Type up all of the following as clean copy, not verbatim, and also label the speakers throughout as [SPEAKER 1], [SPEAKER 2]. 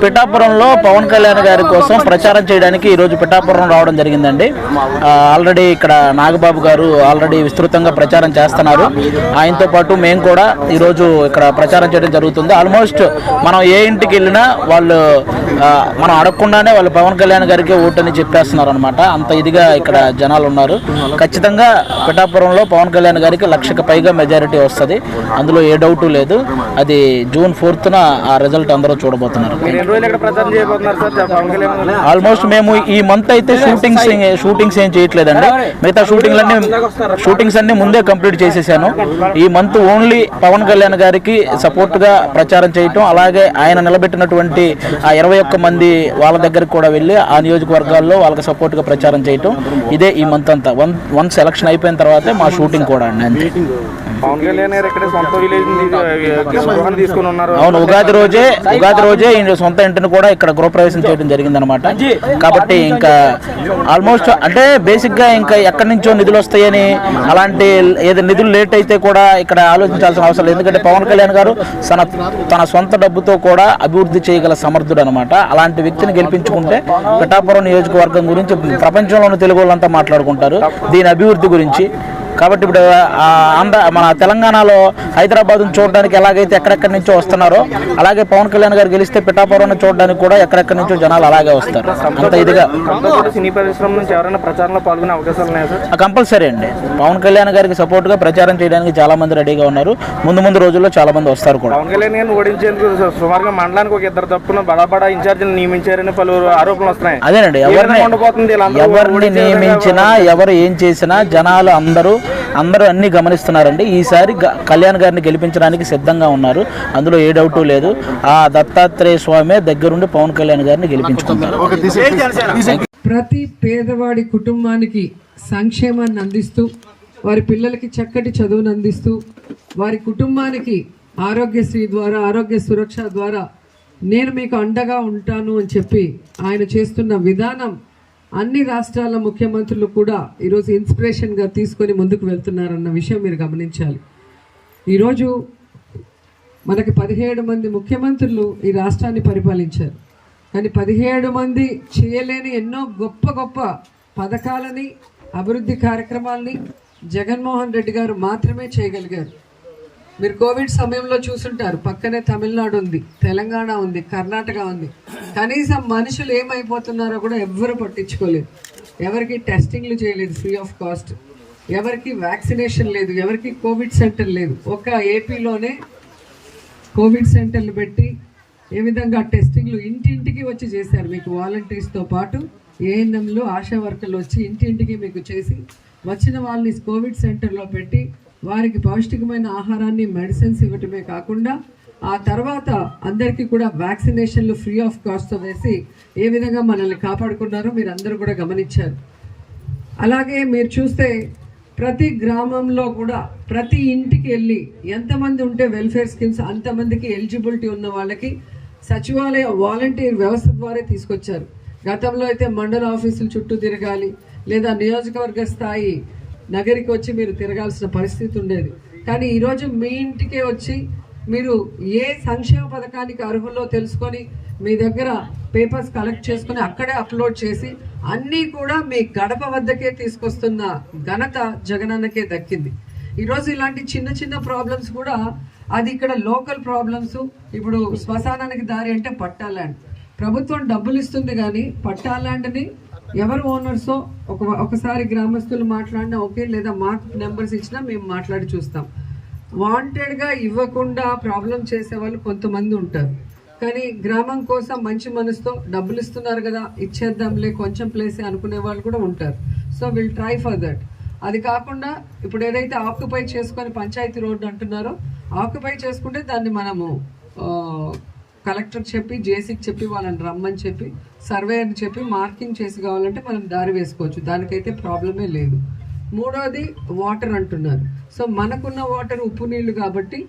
[SPEAKER 1] పిఠాపురంలో పవన్ కళ్యాణ్ గారి కోసం ప్రచారం చేయడానికి ఈరోజు పిఠాపురం రావడం జరిగిందండి. ఆల్రెడీ ఇక్కడ నాగబాబు గారు ఆల్రెడీ విస్తృతంగా ప్రచారం చేస్తున్నారు. ఆయనతో పాటు మేము కూడా ఈరోజు ఇక్కడ ప్రచారం చేయడం జరుగుతుంది. ఆల్మోస్ట్ మనం ఏ ఇంటికి వెళ్ళినా వాళ్ళు మనం అడగకుండానే వాళ్ళు పవన్ కళ్యాణ్ గారికి ఓటని చెప్పేస్తున్నారు అనమాట. అంత ఇదిగా ఇక్కడ జనాలు ఉన్నారు. ఖచ్చితంగా పిఠాపురంలో పవన్ కళ్యాణ్ గారికి 1,00,000కి పైగా మెజారిటీ వస్తుంది. అందులో ఏ డౌటు లేదు. అది June 4th ఆ రిజల్ట్ అందరూ చూడబోతున్నారు. ఆల్మోస్ట్ మేము ఈ మంత్ అయితే షూటింగ్స్ ఏం చేయట్లేదండి. మిగతా షూటింగ్స్ అన్ని ముందే కంప్లీట్ చేసేసాను. ఈ మంత్ ఓన్లీ పవన్ కళ్యాణ్ గారికి సపోర్ట్ గా ప్రచారం చేయటం, అలాగే ఆయన నిలబెట్టినటువంటి ఆ 21 మంది వాళ్ళ దగ్గరికి కూడా వెళ్ళి ఆ నియోజకవర్గాల్లో వాళ్ళకి సపోర్ట్ గా ప్రచారం చేయటం, ఇదే ఈ మంత్ అంతా. వన్స్ ఎలక్షన్ అయిపోయిన తర్వాతే మా షూటింగ్ కూడా అండి. అంతే.
[SPEAKER 2] పవన్ కళ్యాణ్ గారు ఇక్కడ సొంత విలేజ్ తీసుకుని ఉన్నారు.
[SPEAKER 1] అవును, ఉగాది రోజే సొంత ఇంటిని కూడా ఇక్కడ గృహప్రవేశం చేయడం జరిగిందనమాట. కాబట్టి ఇంకా ఆల్మోస్ట్ అంటే బేసిక్ గా ఇంకా ఎక్కడి నుంచో నిధులు వస్తాయని అలాంటి ఏదో నిధులు లేట్ అయితే కూడా ఇక్కడ ఆలోచించాల్సిన అవసరం లేదు. ఎందుకంటే పవన్ కళ్యాణ్ గారు తన సొంత డబ్బుతో కూడా అభివృద్ధి చేయగల సమర్థుడు అనమాట. అలాంటి వ్యక్తిని గెలిపించుకుంటే పిఠాపురం నియోజకవర్గం గురించి ప్రపంచంలోని తెలుగు వాళ్ళంతా మాట్లాడుకుంటారు, దీని అభివృద్ధి గురించి. కాబట్టి ఇప్పుడు మన తెలంగాణలో హైదరాబాద్ చూడడానికి ఎలాగైతే ఎక్కడెక్కడి నుంచో వస్తున్నారో, అలాగే పవన్ కళ్యాణ్ గారు గెలిస్తే పిఠాపురం చూడడానికి కూడా ఎక్కడెక్కడి నుంచో జనాలు అలాగే వస్తారు. అంత ఇదిగా
[SPEAKER 2] సినీ పరిశ్రమ నుంచి ఎవరైనా ప్రచారంలో పాల్గొనే అవకాశాలు ఉన్నాయా సార్?
[SPEAKER 1] కంపల్సరీ అండి. పవన్ కళ్యాణ్ గారికి సపోర్ట్ గా ప్రచారం చేయడానికి చాలా మంది రెడీగా ఉన్నారు. ముందు రోజుల్లో చాలా మంది వస్తారు కూడా.
[SPEAKER 2] పవన్ కళ్యాణ్ గారిని ఓడించేందుకు సుమారుగా మండలానికి ఒక 2 తప్పున బడా ఇన్ఛార్జీలు నియమించారని పలువురు ఆరోపణలు వస్తున్నాయి.
[SPEAKER 1] అదేనండి, ఎవరిని నియమించినా ఎవరు ఏం చేసినా జనాలు అందరూ అన్ని గమనిస్తున్నారండి. ఈసారి కళ్యాణ్ గారిని గెలిపించడానికి సిద్ధంగా ఉన్నారు. అందులో ఏ డౌటు లేదు. ఆ దత్తాత్రేయ స్వామి దగ్గరుండి పవన్ కళ్యాణ్ గారిని గెలిపించుకుంటారు.
[SPEAKER 3] ప్రతి పేదవాడి కుటుంబానికి సంక్షేమాన్ని అందిస్తూ, వారి పిల్లలకి చక్కటి చదువును అందిస్తూ, వారి కుటుంబానికి ఆరోగ్యశ్రీ ద్వారా, ఆరోగ్య సురక్ష ద్వారా నేను మీకు అండగా ఉంటాను అని చెప్పి ఆయన చేస్తున్న విధానం అన్ని రాష్ట్రాల ముఖ్యమంత్రులు కూడా ఈరోజు ఇన్స్పిరేషన్గా తీసుకొని ముందుకు వెళ్తున్నారన్న విషయం మీరు గమనించాలి. ఈరోజు మనకి 17 మంది ముఖ్యమంత్రులు ఈ రాష్ట్రాన్ని పరిపాలించారు. కానీ 17 మంది చేయలేని ఎన్నో గొప్ప పథకాలని, అభివృద్ధి కార్యక్రమాలని జగన్మోహన్ రెడ్డి గారు మాత్రమే చేయగలిగారు. మీరు కోవిడ్ సమయంలో చూసుంటారు, పక్కనే తమిళనాడు ఉంది, తెలంగాణ ఉంది, కర్ణాటక ఉంది. కనీసం మనుషులు ఏమైపోతున్నారో కూడా ఎవ్వరు పట్టించుకోలేదు. ఎవరికి టెస్టింగ్లు చేయలేదు ఫ్రీ ఆఫ్ కాస్ట్, ఎవరికి వ్యాక్సినేషన్ లేదు, ఎవరికి కోవిడ్ సెంటర్ లేదు. ఒక ఏపీలోనే కోవిడ్ సెంటర్లు పెట్టి ఏ విధంగా టెస్టింగ్లు ఇంటింటికి వచ్చి చేశారు. మీకు వాలంటీర్స్తో పాటు ఏఎన్ఎంలు, ఆశా వర్కర్లు వచ్చి ఇంటింటికి మీకు చేసి వచ్చిన వాళ్ళని కోవిడ్ సెంటర్లో పెట్టి వారికి పౌష్టికమైన ఆహారాన్ని, మెడిసిన్స్ ఇవ్వటమే కాకుండా ఆ తర్వాత అందరికీ కూడా వ్యాక్సినేషన్లు ఫ్రీ ఆఫ్ కాస్ట్తో వేసి ఏ విధంగా మనల్ని కాపాడుకున్నారో మీరు అందరూ కూడా గమనించారు. అలాగే మీరు చూస్తే ప్రతి గ్రామంలో కూడా ప్రతి ఇంటికి వెళ్ళి ఎంతమంది ఉంటే వెల్ఫేర్ స్కీమ్స్ అంతమందికి ఎలిజిబిలిటీ ఉన్న వాళ్ళకి సచివాలయ వాలంటీర్ వ్యవస్థ ద్వారా తీసుకొచ్చారు. గతంలో అయితే మండల ఆఫీసుల చుట్టూ తిరగాలి, లేదా నియోజకవర్గ స్థాయి నగరికి వచ్చి మీరు తిరగాల్సిన పరిస్థితి ఉండేది. కానీ ఈరోజు మీ ఇంటికే వచ్చి మీరు ఏ సంక్షేమ పథకానికి అర్హుల్లో తెలుసుకొని మీ దగ్గర పేపర్స్ కలెక్ట్ చేసుకొని అక్కడే అప్లోడ్ చేసి అన్నీ కూడా మీ గడప వద్దకే తీసుకొస్తున్న ఘనత జగనన్నకే దక్కింది. ఈరోజు ఇలాంటి చిన్న ప్రాబ్లమ్స్ కూడా అది ఇక్కడ లోకల్ ప్రాబ్లమ్స్. ఇప్పుడు శ్మశానానికి దారి అంటే పట్టా ల్యాండ్, ప్రభుత్వం డబ్బులు ఇస్తుంది కానీ పట్టా ల్యాండ్ని ఎవరు ఓనర్సో ఒకసారి గ్రామస్తులు మాట్లాడినా ఓకే, లేదా మాకు నెంబర్స్ ఇచ్చినా మేము మాట్లాడి చూస్తాం. వాంటెడ్గా ఇవ్వకుండా ప్రాబ్లం చేసే వాళ్ళు కొంతమంది ఉంటారు. కానీ గ్రామం కోసం మంచి మనసుతో డబ్బులు ఇస్తున్నారు కదా ఇచ్చేద్దాంలే కొంచెం ప్లేసే అనుకునే వాళ్ళు కూడా ఉంటారు. So will try for that. అది కాకుండా ఇప్పుడు ఏదైతే ఆక్యుపై చేసుకొని పంచాయతీ రోడ్డు అంటున్నారో, ఆక్యుపై చేసుకుంటే దాన్ని మనము కలెక్టర్కి చెప్పి, జేసీకి చెప్పి, వాళ్ళని రమ్మని చెప్పి, సర్వేయర్ని చెప్పి మార్కింగ్ చేసి కావాలంటే మనం దారి వేసుకోవచ్చు. దానికైతే ప్రాబ్లమే లేదు. మూడోది వాటర్ అంటున్నారు. సో మనకున్న వాటర్ ఉప్పు నీళ్లు కాబట్టి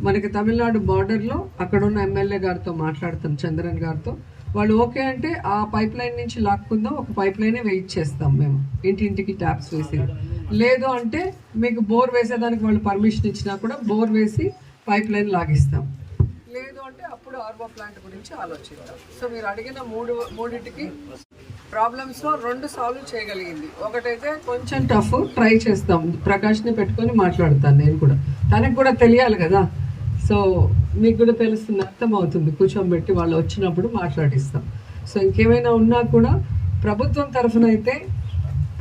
[SPEAKER 3] మనకి తమిళనాడు బార్డర్లో అక్కడున్న ఎమ్మెల్యే గారితో మాట్లాడతాం, చంద్రన్ గారితో. వాళ్ళు ఓకే అంటే ఆ పైప్ లైన్ నుంచి లాక్కుందాం, ఒక పైప్ లైనే వెయిట్ చేస్తాం మేము, ఇంటింటికి ట్యాప్స్ వేసి. లేదు అంటే మీకు బోర్ వేసేదానికి వాళ్ళు పర్మిషన్ ఇచ్చినా కూడా బోర్ వేసి పైప్ లైన్ లాగిస్తాం. లేదు అంటే అప్పుడు కార్బో ప్లాంట్ గురించి ఆలోచిద్దాం. సో మీరు అడిగిన మూడింటికి ప్రాబ్లమ్స్లో 2 సాల్వ్ చేయగలిగింది. ఒకటైతే కొంచెం టఫ్, ట్రై చేస్తాం. ప్రకాష్ని పెట్టుకొని మాట్లాడతాను నేను కూడా, తనకు కూడా తెలియాలి కదా. సో మీకు కూడా తెలుస్తుంది, అర్థం అవుతుంది. కూర్చోబెట్టి వాళ్ళు వచ్చినప్పుడు మాట్లాడిస్తాం. సో ఇంకేమైనా ఉన్నా కూడా ప్రభుత్వం తరఫున అయితే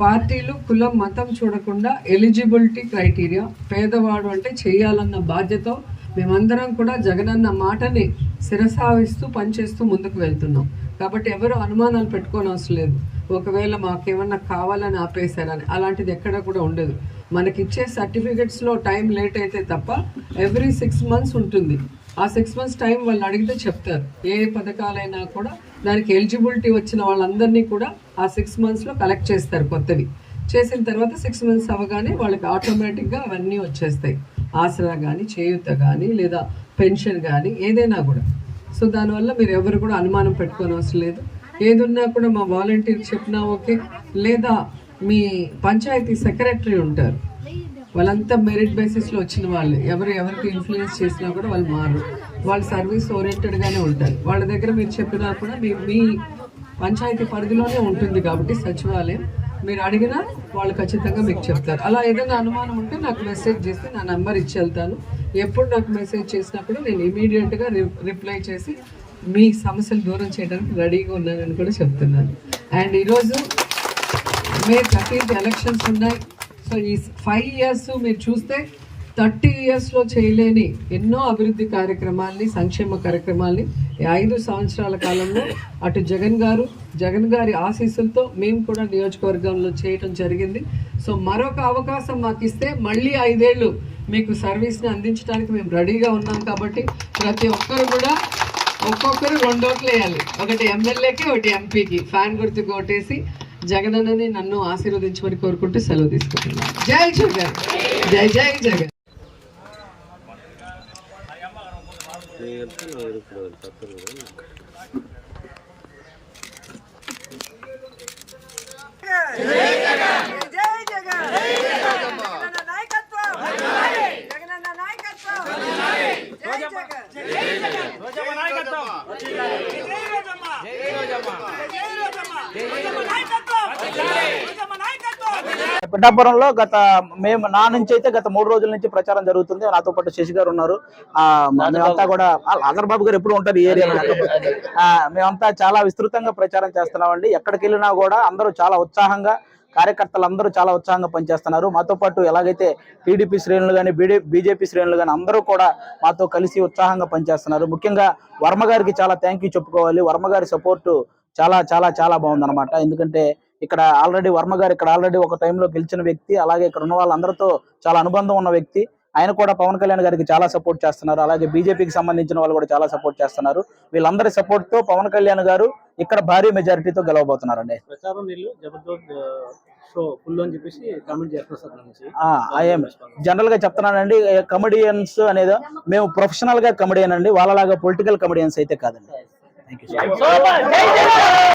[SPEAKER 3] పార్టీలు కులం మతం చూడకుండా ఎలిజిబిలిటీ క్రైటీరియా, పేదవాడు అంటే చేయాలన్న బాధ్యత మేమందరం కూడా జగనన్న మాటని శిరసావిస్తూ పనిచేస్తూ ముందుకు వెళ్తున్నాం. కాబట్టి ఎవరు అనుమానాలు పెట్టుకోని అవసరం లేదు. ఒకవేళ మాకేమన్నా కావాలని ఆపేశారని అలాంటిది ఎక్కడ కూడా ఉండదు. మనకిచ్చే సర్టిఫికెట్స్లో టైం లేట్ అయితే తప్ప ఎవ్రీ 6 months ఉంటుంది. ఆ 6 months టైం వాళ్ళు అడిగితే చెప్తారు. ఏ పథకాలైనా కూడా దానికి ఎలిజిబిలిటీ వచ్చిన వాళ్ళందరినీ కూడా ఆ 6 monthsలో కలెక్ట్ చేస్తారు. కొత్తవి చేసిన తర్వాత 6 months అవ్వగానే వాళ్ళకి ఆటోమేటిక్గా అవన్నీ వచ్చేస్తాయి. ఆసరా కానీ, చేయూత కానీ, లేదా పెన్షన్ కానీ, ఏదైనా కూడా. సో దానివల్ల మీరు ఎవరు కూడా అనుమానం పెట్టుకోని అవసరం లేదు. ఏదున్నా కూడా మా వాలంటీర్ చెప్పినా ఓకే, లేదా మీ పంచాయతీ సెక్రటరీ ఉంటారు, వాళ్ళంతా మెరిట్ బేసిస్లో వచ్చిన వాళ్ళే. ఎవరికి ఇన్ఫ్లుయెన్స్ చేసినా కూడా వాళ్ళు మారు, వాళ్ళు సర్వీస్ ఓరియంటెడ్గానే ఉంటారు. వాళ్ళ దగ్గర మీరు చెప్పినా కూడా మీ పంచాయతీ పరిధిలోనే ఉంటుంది కాబట్టి సచివాలయం, మీరు అడిగినా వాళ్ళు ఖచ్చితంగా మీకు చెప్తారు. అలా ఏదైనా అనుమానం ఉంటే నాకు మెసేజ్ చేస్తే నా నెంబర్ ఇచ్చి వెళ్తాను. ఎప్పుడు నాకు మెసేజ్ చేసినప్పుడు నేను ఇమీడియట్గా రిప్లై చేసి మీ సమస్యలు దూరం చేయడానికి రెడీగా ఉన్నానని కూడా చెప్తున్నాను. అండ్ ఈరోజు May 13th ఎలక్షన్స్ ఉన్నాయి. సో ఈ 5 years మీరు చూస్తే 30 yearsలో చేయలేని ఎన్నో అభివృద్ధి కార్యక్రమాల్ని, సంక్షేమ కార్యక్రమాల్ని 5 సంవత్సరాల కాలంలో అటు జగన్ గారి ఆశీస్సులతో మేము కూడా నియోజకవర్గంలో చేయటం జరిగింది. సో మరొక అవకాశం మాకు ఇస్తే మళ్ళీ 5 ఏళ్ళు మీకు సర్వీస్ని అందించడానికి మేము రెడీగా ఉన్నాం. కాబట్టి ప్రతి ఒక్కరు కూడా ఒక్కొక్కరు 2 ఓట్లు వేయాలి. ఒకటి ఎమ్మెల్యేకి, ఒకటి ఎంపీకి. ఫ్యాన్ గుర్తుకు ఓటేసి జగనన్నని నన్ను ఆశీర్వదించమని కోరుకుంటూ సెలవు తీసుకుంటున్నాను. జై జగన్, జై జై జగన్.
[SPEAKER 1] పిఠాపురంలో నా నుంచి అయితే గత 3 రోజుల నుంచి ప్రచారం జరుగుతుంది. నాతో పాటు శశి గారు ఉన్నారు. మేమంతా కూడా, ఆదర్బాబు గారు ఎప్పుడు ఉంటారు ఈ ఏరియాలో. మేమంతా చాలా విస్తృతంగా ప్రచారం చేస్తున్నామండి. ఎక్కడికి వెళ్ళినా కూడా అందరూ చాలా ఉత్సాహంగా, కార్యకర్తలు అందరూ చాలా ఉత్సాహంగా పనిచేస్తున్నారు. మాతో పాటు ఎలాగైతే టీడీపీ శ్రేణులు కానీ, బీజేపీ శ్రేణులు కానీ అందరూ కూడా మాతో కలిసి ఉత్సాహంగా పనిచేస్తున్నారు. ముఖ్యంగా వర్మ గారికి చాలా థ్యాంక్ యూ చెప్పుకోవాలి. వర్మ గారి సపోర్టు చాలా చాలా చాలా బాగుందన్నమాట. ఎందుకంటే ఇక్కడ ఆల్రెడీ వర్మ గారు ఆల్రెడీ ఒక టైంలో గెలిచిన వ్యక్తి, అలాగే ఇక్కడ ఉన్న వాళ్ళందరితో చాలా అనుబంధం ఉన్న వ్యక్తి. ఆయన కూడా పవన్ కళ్యాణ్ గారికి చాలా సపోర్ట్ చేస్తున్నారు. అలాగే బీజేపీకి సంబంధించిన వాళ్ళు కూడా చాలా సపోర్ట్ చేస్తున్నారు. వీళ్ళందరి సపోర్ట్ తో పవన్ కళ్యాణ్ గారు ఇక్కడ భారీ మెజారిటీతో గెలవబోతున్నారండి. జనరల్ గా చెప్తున్నానండి, కమెడియన్స్ అనేది మేము ప్రొఫెషనల్ గా కమెడియన్ అండి, వాళ్ళలాగా పొలిటికల్ కమెడియన్స్ అయితే కాదండి. Thank you.